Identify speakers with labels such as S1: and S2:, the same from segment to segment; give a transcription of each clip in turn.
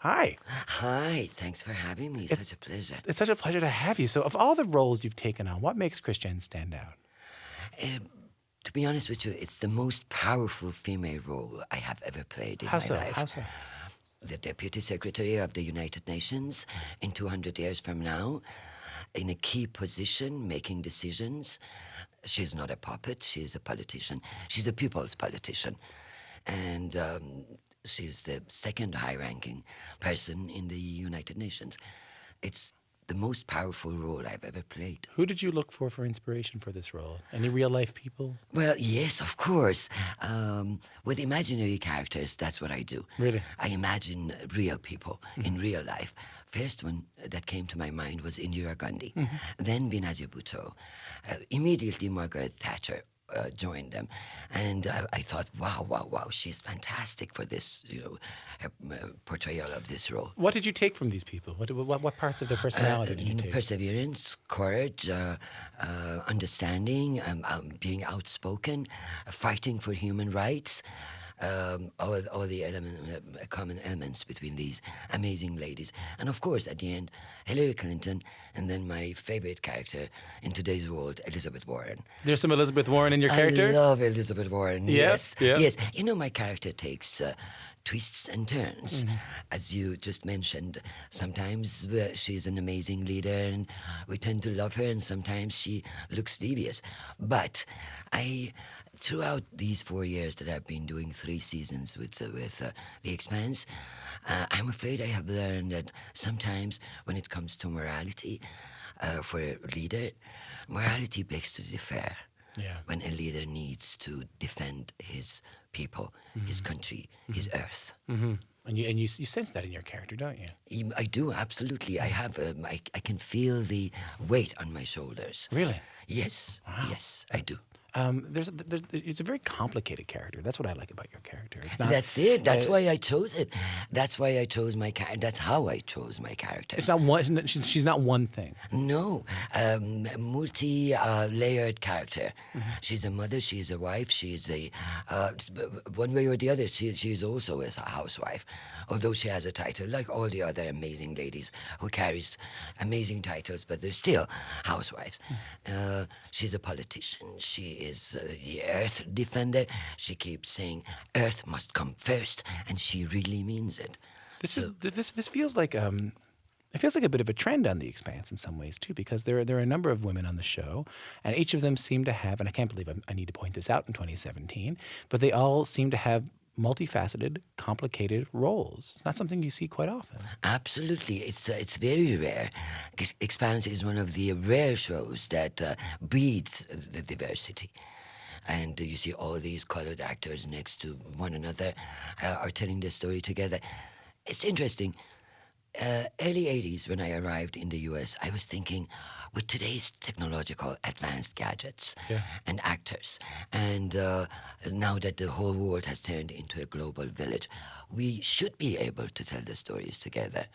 S1: Hi.
S2: Hi, thanks for having me. Such a pleasure.
S1: It's such a pleasure to have you. So, of all the roles you've taken on, what makes Christiane stand out?
S2: To be honest with you, it's the most powerful female role I have ever played in
S1: How
S2: my
S1: so?
S2: life.
S1: How so?
S2: The Deputy Secretary of the United Nations in 200 years from now, in a key position, making decisions. She's not a puppet, she's a politician. She's a people's politician. And she's the second high-ranking person in the United Nations. It's the most powerful role I've ever played.
S1: Who did you look for inspiration for this role? Any real-life people?
S2: Well, yes, of course. With imaginary characters, that's what I do.
S1: Really?
S2: I imagine real people in real life. First one that came to my mind was Indira Gandhi, then Benazir Bhutto. Immediately Margaret Thatcher joined them. And I thought, wow, she's fantastic for this, her portrayal of this role.
S1: What did you take from these people? What parts of their personality did you take?
S2: Perseverance, courage, understanding, being outspoken, fighting for human rights, all the common elements between these amazing ladies. And of course, at the end, Hillary Clinton, and then my favorite character in today's world, Elizabeth Warren.
S1: There's some Elizabeth Warren in your character?
S2: I love Elizabeth Warren, yes.
S1: Yeah.
S2: Yes, my character takes twists and turns. As you just mentioned, sometimes she's an amazing leader and we tend to love her, and sometimes she looks devious. But throughout these 4 years that I've been doing 3 seasons with The Expanse, I'm afraid I have learned that sometimes when it comes to morality, for a leader, morality begs to differ.
S1: Yeah.
S2: When a leader needs to defend his people, his country, his earth.
S1: Mm-hmm. And you sense that in your character, don't you?
S2: I do, absolutely. I have. I can feel the weight on my shoulders.
S1: Really?
S2: Yes.
S1: Wow.
S2: Yes, I do.
S1: It's a very complicated character. That's what I like about your character. It's not.
S2: That's it. That's why I chose it. That's why I chose my character. That's how I chose my character.
S1: It's not one. She's not one thing.
S2: No, multi-layered character. She's a mother. She is a wife. She is a one way or the other. She is also a housewife, although she has a title like all the other amazing ladies who carries amazing titles, but they're still housewives. She's a politician. She is the Earth defender. She keeps saying Earth must come first, and she really means it.
S1: This feels like it feels like a bit of a trend on The Expanse in some ways too, because there are a number of women on the show, and each of them seem to have, and I can't believe I need to point this out in 2017, but they all seem to have multifaceted, complicated roles. It's not something you see quite often.
S2: Absolutely. It's very rare. Expanse is one of the rare shows that breeds the diversity. And you see all these colored actors next to one another are telling their story together. It's interesting. Early 80s, when I arrived in the US, I was thinking, with today's technological advanced gadgets and actors, and now that the whole world has turned into a global village, we should be able to tell the stories together.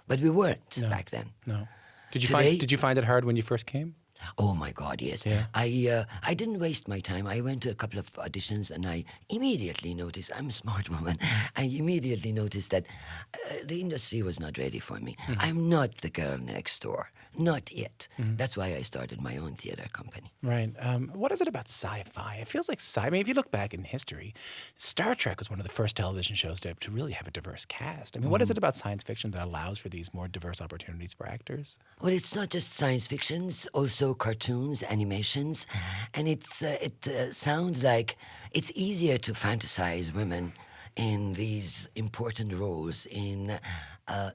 S2: But we weren't back then.
S1: No. Did you find it hard when you first came?
S2: Oh my God, yes.
S1: Yeah.
S2: I didn't waste my time. I went to a couple of auditions and I immediately noticed, I'm a smart woman, I immediately noticed that the industry was not ready for me. I'm not the girl next door. Not yet. That's why I started my own theater company.
S1: Right. What is it about sci-fi? It feels like I mean, if you look back in history, Star Trek was one of the first television shows to really have a diverse cast. I mean, what is it about science fiction that allows for these more diverse opportunities for actors?
S2: Well, it's not just science fictions, also cartoons, animations, and it sounds like it's easier to fantasize women in these important roles in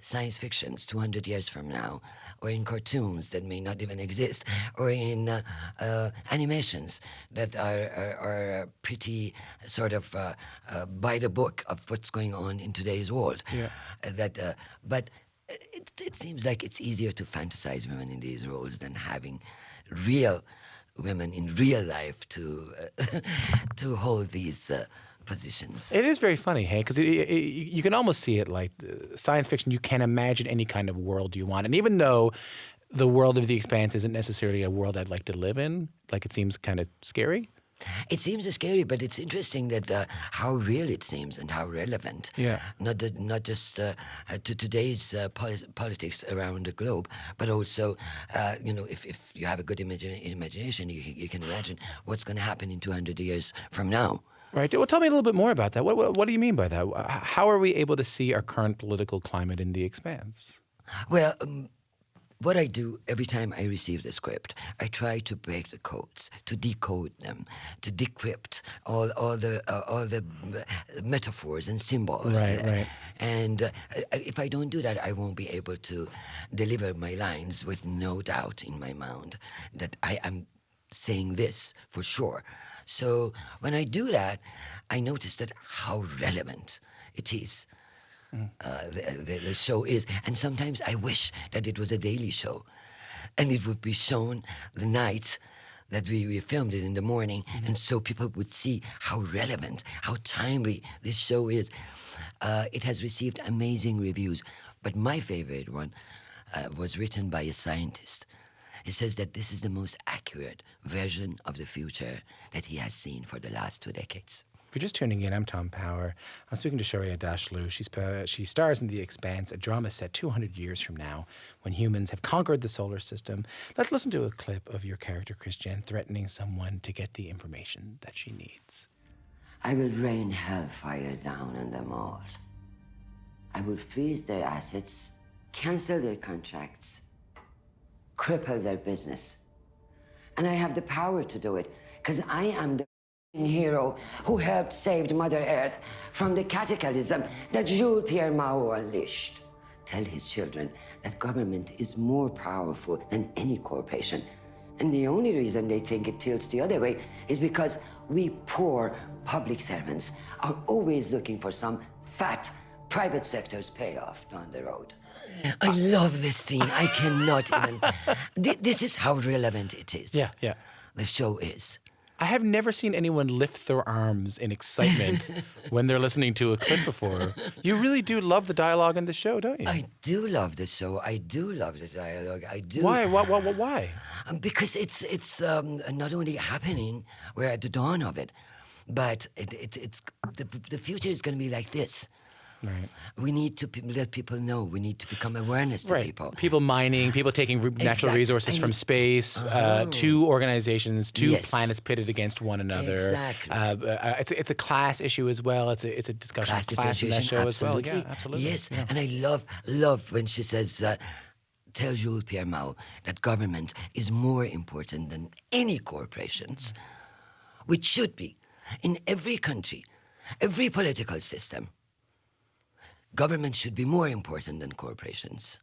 S2: science fictions 200 years from now, or in cartoons that may not even exist, or in animations that are pretty sort of by the book of what's going on in today's world.
S1: Yeah.
S2: But it seems like it's easier to fantasize women in these roles than having real women in real life to hold these positions.
S1: It is very funny, hey, because you can almost see it like science fiction. You can imagine any kind of world you want. And even though the world of The Expanse isn't necessarily a world I'd like to live in, like it seems kind of scary,
S2: It seems scary, but it's interesting that how real it seems and how relevant.
S1: Yeah.
S2: Not just to today's politics around the globe, but also, if you have a good imagination, you can imagine what's going to happen in 200 years from now.
S1: Right. Well, tell me a little bit more about that. What do you mean by that? How are we able to see our current political climate in The Expanse?
S2: Well, what I do every time I receive the script, I try to break the codes, to decode them, to decrypt all the metaphors and symbols.
S1: Right,
S2: there.
S1: right.
S2: And if I don't do that, I won't be able to deliver my lines with no doubt in my mind that I am saying this for sure. So when I do that, I notice that how relevant it is. The show is. And sometimes I wish that it was a daily show and it would be shown the night that we filmed it in the morning, and so people would see how relevant, how timely this show is. It has received amazing reviews, but my favorite one was written by a scientist. He says that this is the most accurate version of the future that he has seen for the last 2 decades.
S1: If you're just tuning in, I'm Tom Power. I'm speaking to Shohreh Aghdashloo. She stars in The Expanse, a drama set 200 years from now when humans have conquered the solar system. Let's listen to a clip of your character, Christian, threatening someone to get the information that she needs.
S2: I will rain hellfire down on them all. I will freeze their assets, cancel their contracts, cripple their business. And I have the power to do it because I am the hero who helped save Mother Earth from the cataclysm that Jules Pierre Mao unleashed. Tell his children that government is more powerful than any corporation. And the only reason they think it tilts the other way is because we poor public servants are always looking for some fat private sector's payoff down the road. I love this scene. I cannot even. This is how relevant it is.
S1: Yeah, yeah.
S2: The show is.
S1: I have never seen anyone lift their arms in excitement when they're listening to a clip before. You really do love the dialogue in the show, don't you?
S2: I do love the show. I do love the dialogue. I do.
S1: Why? Why?
S2: Because it's not only happening, we're at the dawn of it, but it's the future is going to be like this.
S1: Right.
S2: We need to let people know. We need to become awareness to people.
S1: People mining, people taking natural resources from space, two organizations, two planets pitted against one another.
S2: Exactly.
S1: It's a class issue as well. It's a discussion of class in that show as well. Yeah, absolutely.
S2: Yes,
S1: yeah.
S2: And I love when she says, tell Jules Pierre Mao that government is more important than any corporations, which should be in every country, every political system. Government should be more important than corporations.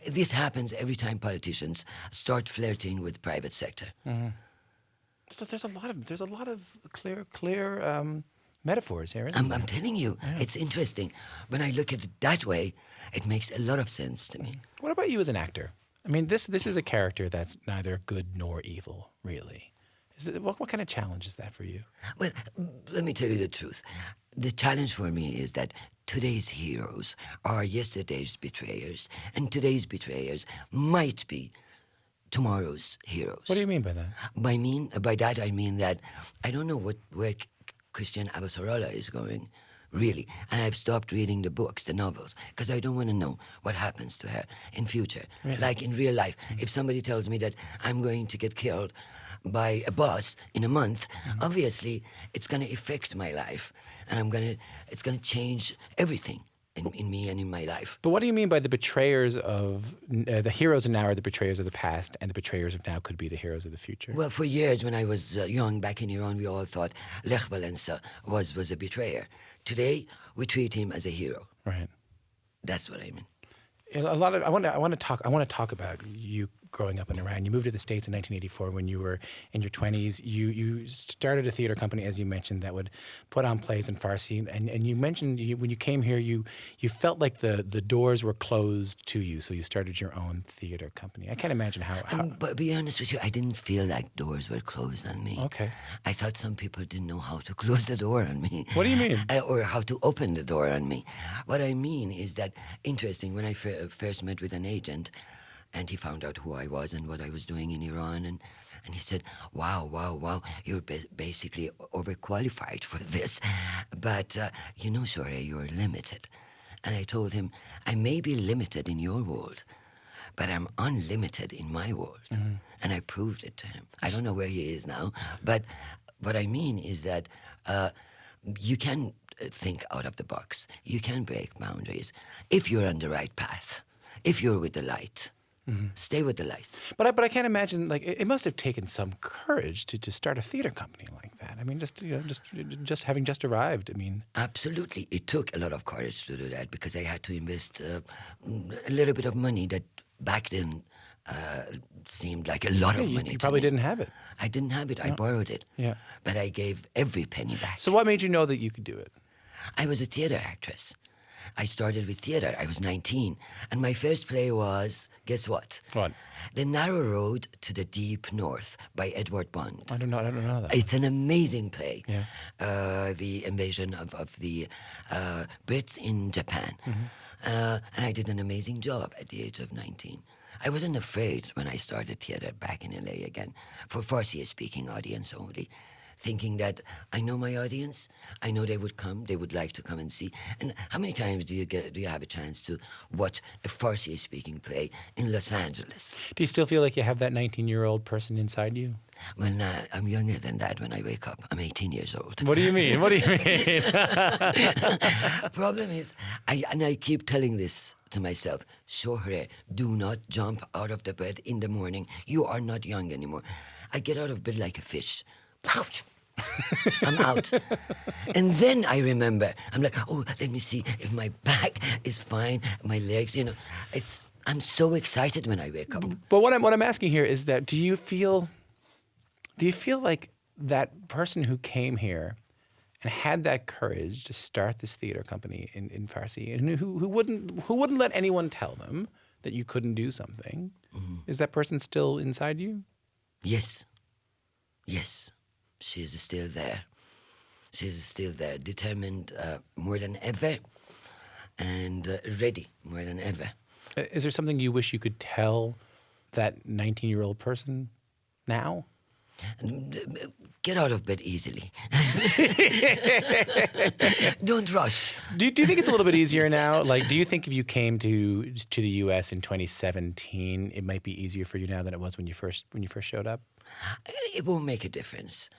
S2: This happens every time politicians start flirting with private sector.
S1: Mm-hmm. So there's a lot of clear metaphors here, isn't there?
S2: I'm telling you, it's interesting. When I look at it that way, it makes a lot of sense to me.
S1: What about you as an actor? I mean, this is a character that's neither good nor evil, really. What kind of challenge is that for you?
S2: Well, let me tell you the truth. The challenge for me is that today's heroes are yesterday's betrayers, and today's betrayers might be tomorrow's heroes.
S1: What do you mean by that?
S2: By that I mean that I don't know where Christian Avasarala is going, really. And I've stopped reading the books, the novels, because I don't want to know what happens to her in future.
S1: Really?
S2: Like in real life, if somebody tells me that I'm going to get killed by a boss in a month, obviously it's going to affect my life, and it's going to change everything in me and in my life.
S1: But what do you mean by the betrayers of the heroes of now are the betrayers of the past, and the betrayers of now could be the heroes of the future?
S2: Well, for years when I was young back in Iran, we all thought Lech Walesa was a betrayer. Today, we treat him as a hero.
S1: Right.
S2: That's what I mean.
S1: I want to talk about you growing up in Iran. You moved to the States in 1984 when you were in your 20s. You started a theater company, as you mentioned, that would put on plays in Farsi. And you mentioned when you came here, you felt like the doors were closed to you, so you started your own theater company. I can't imagine how.
S2: But to be honest with you, I didn't feel like doors were closed on me.
S1: Okay.
S2: I thought some people didn't know how to close the door on me.
S1: What do you mean?
S2: Or how to open the door on me. What I mean is that, interesting, when I first met with an agent, and he found out who I was and what I was doing in Iran, And he said, wow, wow, wow, you're basically overqualified for this. But, Shohreh, you're limited. And I told him, I may be limited in your world, but I'm unlimited in my world. And I proved it to him. I don't know where he is now, but what I mean is that you can think out of the box. You can break boundaries if you're on the right path, if you're with the light. Stay with the light.
S1: But I can't imagine, like, it must have taken some courage to start a theater company like that. I mean, just having just arrived. I mean,
S2: Absolutely. It took a lot of courage to do that because I had to invest a little bit of money that back then seemed like a lot of money.
S1: you
S2: to
S1: probably
S2: me.
S1: didn't have it.
S2: I didn't have it. I borrowed it.
S1: Yeah.
S2: But I gave every penny back.
S1: So what made you know that you could do it?
S2: I was a theater actress. I started with theater. I was 19. And my first play was, guess what?
S1: What?
S2: The Narrow Road to the Deep North by Edward Bond.
S1: I don't know that.
S2: It's an amazing play.
S1: Yeah.
S2: The invasion of the Brits in Japan. And I did an amazing job at the age of 19. I wasn't afraid when I started theater back in LA again, for Farsi-speaking audience only, thinking that I know my audience, I know they would come, they would like to come and see. And how many times do you have a chance to watch a Farsi-speaking play in Los Angeles?
S1: Do you still feel like you have that 19-year-old person inside you?
S2: Well, now, I'm younger than that when I wake up. I'm 18 years old.
S1: What do you mean? What do you mean?
S2: Problem is, I keep telling this to myself, Shohreh, do not jump out of the bed in the morning. You are not young anymore. I get out of bed like a fish. Ouch! I'm out. And then I remember, I'm like, oh, let me see if my back is fine, my legs, I'm so excited when I wake up.
S1: But what I'm asking here is that do you feel like that person who came here and had that courage to start this theater company in Farsi and who wouldn't let anyone tell them that you couldn't do something, is that person still inside you?
S2: Yes. Yes. She is still there. She is still there, determined more than ever and ready more than ever.
S1: Is there something you wish you could tell that 19-year-old person now?
S2: Get out of bed easily. Don't rush.
S1: Do you think it's a little bit easier now? Like, do you think if you came to the U.S. in 2017, it might be easier for you now than it was when you first showed up?
S2: It won't make a difference.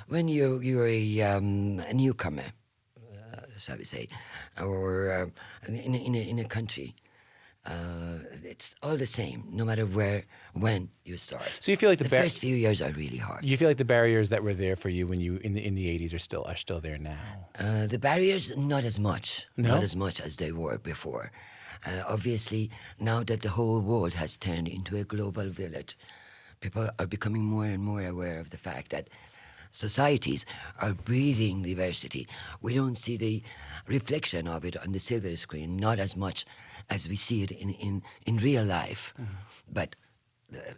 S2: When you're a newcomer, shall we say, or in a country, it's all the same, no matter when you start.
S1: So you feel like
S2: the first few years are really hard.
S1: You feel like the barriers that were there for you when you in the 80s are still there now.
S2: The barriers, not as much,
S1: No?
S2: not as much as they were before. Obviously, now that the whole world has turned into a global village, people are becoming more and more aware of the fact that societies are breathing diversity. We don't see the reflection of it on the silver screen, not as much as we see it in real life. But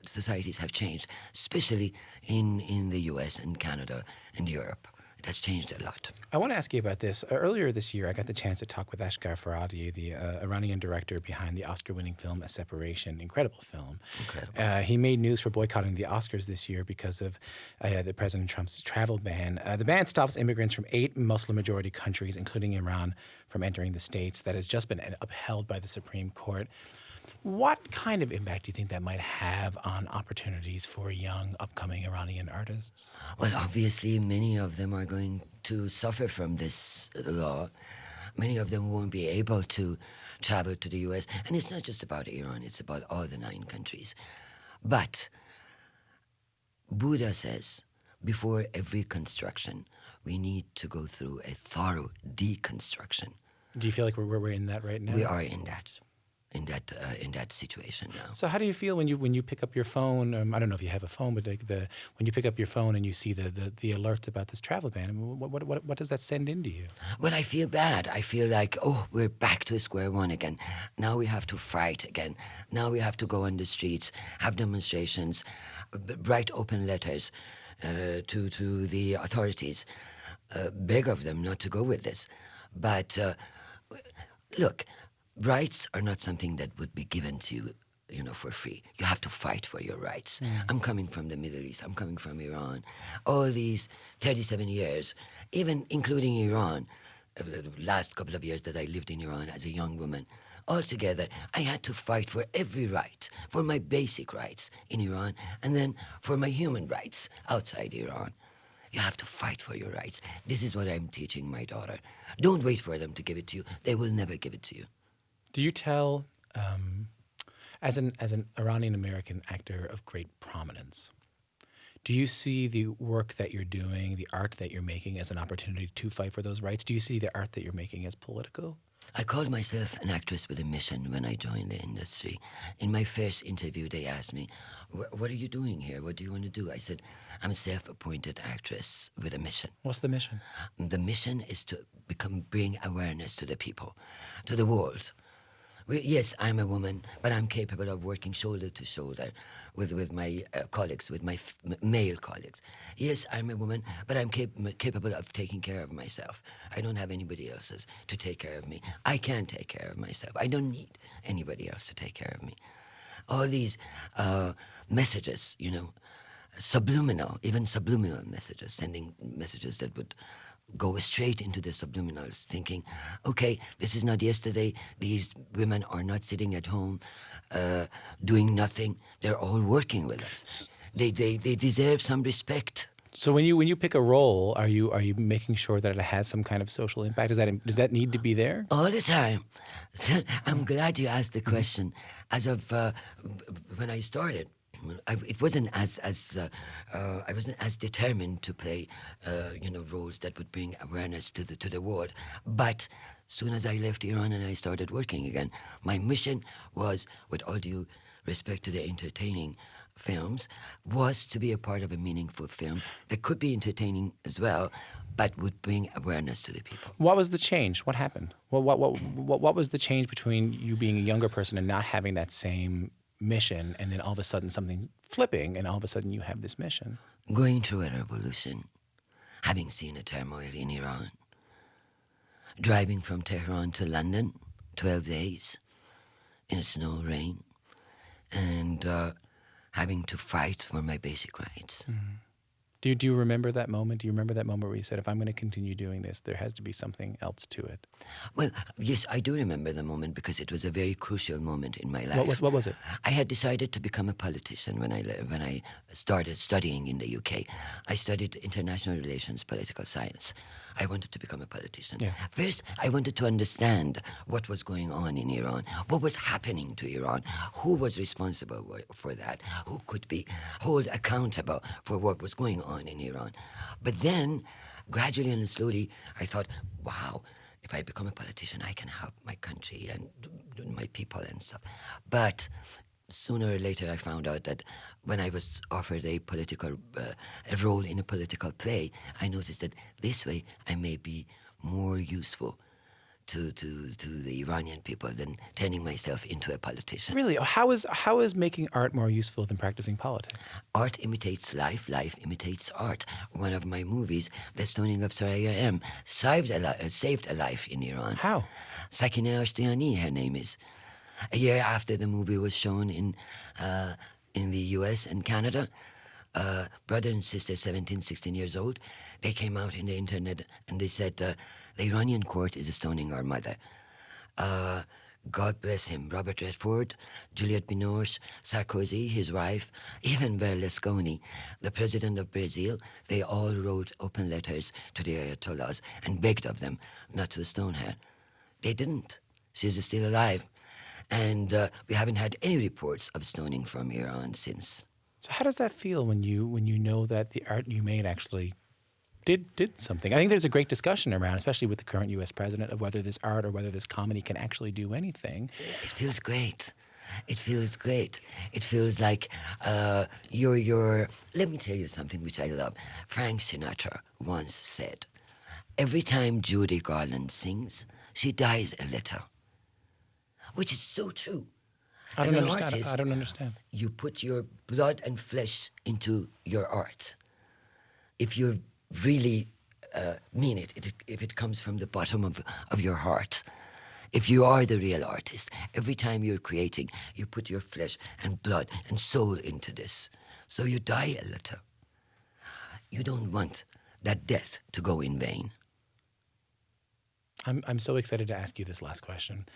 S2: societies have changed, especially in the US and Canada and Europe. It has changed a lot.
S1: I want to ask you about this. Earlier this year, I got the chance to talk with Asghar Farhadi, the Iranian director behind the Oscar-winning film A Separation. Incredible film.
S2: Incredible.
S1: He made news for boycotting the Oscars this year because of the President Trump's travel ban. The ban stops immigrants from 8 Muslim-majority countries, including Iran, from entering the states. That has just been upheld by the Supreme Court. What kind of impact do you think that might have on opportunities for young, upcoming Iranian artists?
S2: Well, obviously, many of them are going to suffer from this law. Many of them won't be able to travel to the U.S. And it's not just about Iran, it's about all the 9 countries. But Buddha says, before every construction, we need to go through a thorough deconstruction.
S1: Do you feel like we're in that right now?
S2: We are in that situation now.
S1: So how do you feel when you pick up your phone? I don't know if you have a phone, but when you pick up your phone and you see the alerts about this travel ban, I mean, what does that send into you?
S2: Well, I feel bad. I feel like, oh, we're back to square one again. Now we have to fight again. Now we have to go on the streets, have demonstrations, write open letters to the authorities, beg of them not to go with this. But look, rights are not something that would be given to you for free. You have to fight for your rights. I'm coming from the Middle East. I'm coming from Iran. All these 37 years, even including Iran, the last couple of years that I lived in Iran as a young woman, altogether, I had to fight for every right, for my basic rights in Iran, and then for my human rights outside Iran. You have to fight for your rights. This is what I'm teaching my daughter. Don't wait for them to give it to you. They will never give it to you.
S1: Do you tell, as an Iranian American actor of great prominence, do you see the work that you're doing, the art that you're making, as an opportunity to fight for those rights? Do you see the art that you're making as political?
S2: I called myself an actress with a mission when I joined the industry. In my first interview, they asked me, what are you doing here? What do you want to do? I said, I'm a self-appointed actress with a mission.
S1: What's the mission?
S2: The mission is to bring awareness to the people, to the world. Yes, I'm a woman, but I'm capable of working shoulder to shoulder with my colleagues, with my male colleagues. Yes, I'm a woman, but I'm capable of taking care of myself. I don't have anybody else's to take care of me. I can take care of myself. I don't need anybody else to take care of me. All these messages, subliminal messages, sending messages that would go straight into the subliminals, thinking, okay, this is not yesterday. These women are not sitting at home doing nothing. They're all working with us. They deserve some respect.
S1: So when you pick a role, are you making sure that it has some kind of social impact? Does that need to be there?
S2: All the time. I'm glad you asked the question. As of when I started, I wasn't as determined to play, roles that would bring awareness to the world. But soon as I left Iran and I started working again, my mission was, with all due respect to the entertaining films, was to be a part of a meaningful film that could be entertaining as well, but would bring awareness to the people.
S1: What was the change? What happened? What was the change between you being a younger person and not having that same mission, and then all of a sudden something flipping, and all of a sudden you have this mission?
S2: Going through a revolution, having seen a turmoil in Iran, driving from Tehran to London, 12 days, in snow, rain, and having to fight for my basic rights.
S1: Mm-hmm. Do you remember that moment? Do you remember that moment where you said, if I'm going to continue doing this, there has to be something else to it?
S2: Well, yes, I do remember the moment because it was a very crucial moment in my life.
S1: What was it?
S2: I had decided to become a politician when I started studying in the UK. I studied international relations, political science. I wanted to become a politician.
S1: Yeah.
S2: First, I wanted to understand what was going on in Iran, what was happening to Iran, who was responsible for that, who could be held accountable for what was going on in Iran. But then, gradually and slowly, I thought, wow, if I become a politician, I can help my country and my people and stuff. But sooner or later, I found out that when I was offered a role in a political play, I noticed that this way I may be more useful to the Iranian people than turning myself into a politician.
S1: Really? How is making art more useful than practicing politics?
S2: Art imitates life, life imitates art. One of my movies, The Stoning of Shohreh Aghdashloo, saved a life in Iran.
S1: How?
S2: Sakineh Ashtiani, her name is. A year after the movie was shown in the US and Canada, brother and sister, 17, 16 years old, they came out in the internet and they said, the Iranian court is stoning our mother. God bless him. Robert Redford, Juliette Binoche, Sarkozy, his wife, even Berlusconi, the president of Brazil, they all wrote open letters to the Ayatollahs and begged of them not to stone her. They didn't. She's still alive. And we haven't had any reports of stoning from Iran since.
S1: So how does that feel when you know that the art you made actually did something? I think there's a great discussion around, especially with the current U.S. president, of whether this art or whether this comedy can actually do anything.
S2: It feels great. It feels great. It feels like you're. Let me tell you something which I love. Frank Sinatra once said, "Every time Judy Garland sings, she dies a little," which is so true.
S1: I
S2: As
S1: don't
S2: an
S1: understand.
S2: artist,
S1: I don't understand.
S2: you put your blood and flesh into your art. If you really mean it, if it comes from the bottom of your heart, If you are the real artist, every time you're creating, you put your flesh and blood and soul into this. So you die a little. You don't want that death to go in vain.
S1: I'm so excited to ask you this last question.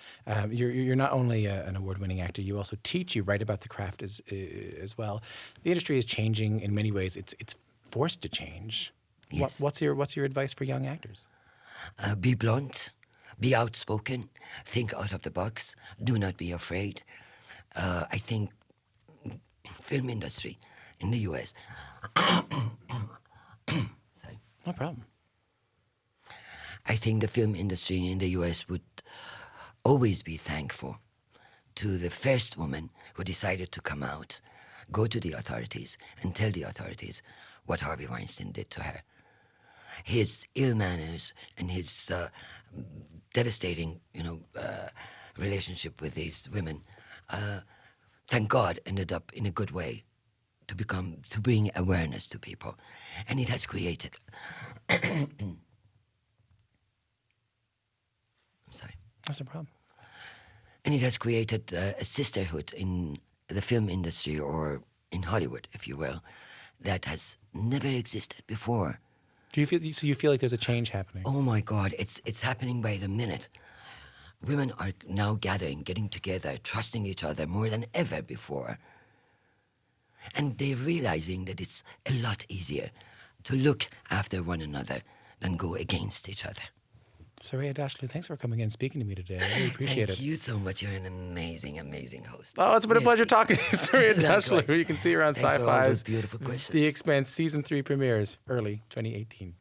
S1: You're not only an award-winning actor, you also teach, you write about the craft as well. The industry is changing in many ways. It's forced to change.
S2: Yes.
S1: What's your advice for young actors?
S2: Be blunt, be outspoken, think out of the box, do not be afraid. I think film industry in the US, sorry.
S1: No problem.
S2: I think the film industry in the US would always be thankful to the first woman who decided to come out, go to the authorities, and tell the authorities what Harvey Weinstein did to her. His ill manners and his devastating, relationship with these women, thank God, ended up in a good way to bring awareness to people, and it has created. I'm sorry.
S1: That's no problem.
S2: And it has created a sisterhood in the film industry, or in Hollywood, if you will, that has never existed before.
S1: Do you feel like there's a change happening?
S2: Oh my God, it's happening by the minute. Women are now gathering, getting together, trusting each other more than ever before. And they're realizing that it's a lot easier to look after one another than go against each other.
S1: Shohreh Aghdashloo, thanks for coming in and speaking to me today. I really appreciate it.
S2: Thank you so much. You're an amazing, amazing host.
S1: Oh, it's been a pleasure talking to you, Shohreh Aghdashloo,
S2: Likewise.
S1: who you can see around
S2: Thanks for all those
S1: Sci-Fi's
S2: beautiful questions.
S1: The Expanse Season 3 premieres early 2018.